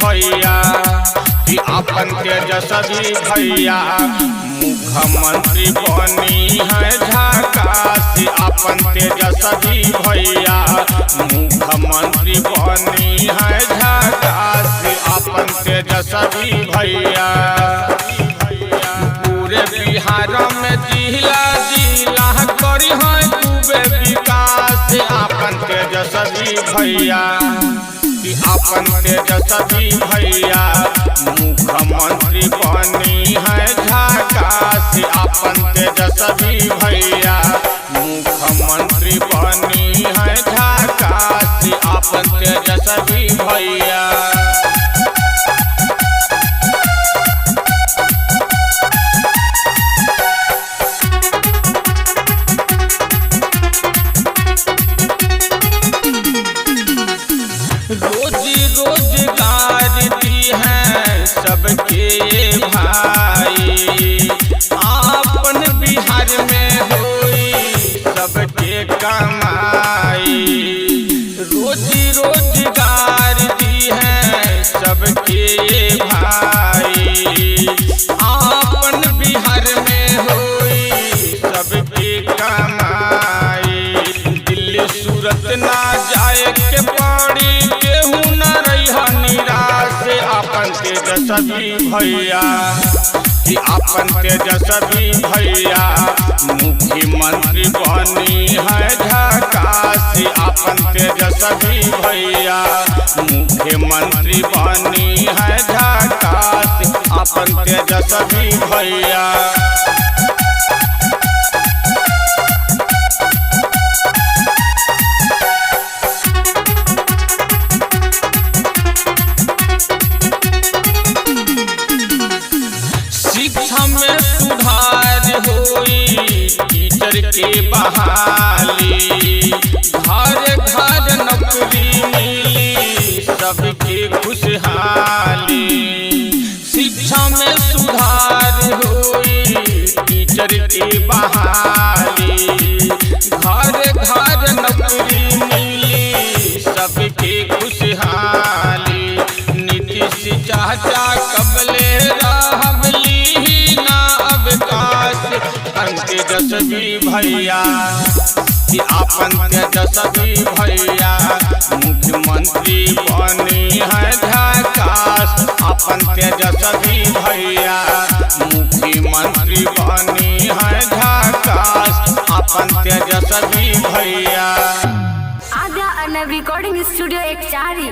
भैया कि अपन तेजस्वी भैया मुख्यमंत्री बनी है झकास। अपन तेजस्वी भैया मुख्यमंत्री बनी है झकास। अपन तेजस्वी भैया पूरे बिहार में जिला जिला करी है खूबे विकास। अपन तेजस्वी भैया कि अपन तेजस्वी भैया मुख्यमंत्री बनी है झकास। अपन तेजस्वी भैया मुख्यमंत्री बनी है झकास। अपन तेजस्वी भैया रोजगार दी है सबके भाई। आपन बिहार में होई सबके कमाई। रोजगार दी है सबके भाई। आपन बिहार में होई सबके कमाई। दिल्ली सूरत ना जाए के पड़ी अपन तेजस्वी भैया कि अपन तेजस्वी भैया मुख्यमंत्री बनी है झकास। अपन तेजस्वी भैया मुख्यमंत्री बनी है झकास। अपन तेजस्वी भैया शिक्षा में सुधार होई टीचर के बहाली। घर घर नौकरी मिली सबके खुशहाली। शिक्षा में सुधार होई टीचर के बहाली। घर घर नौकरी मिली सबके खुशहाली। नीतीश चाचा कबले तेजस्वी भैया कि अपन तेजस्वी भैया मुख्यमंत्री बनी है झकास। अपन तेजस्वी भैया मुख्यमंत्री बनी है झकास। अपन तेजस्वी भैया आद्या अर्नब रिकॉर्डिंग स्टूडियो 1 चारी।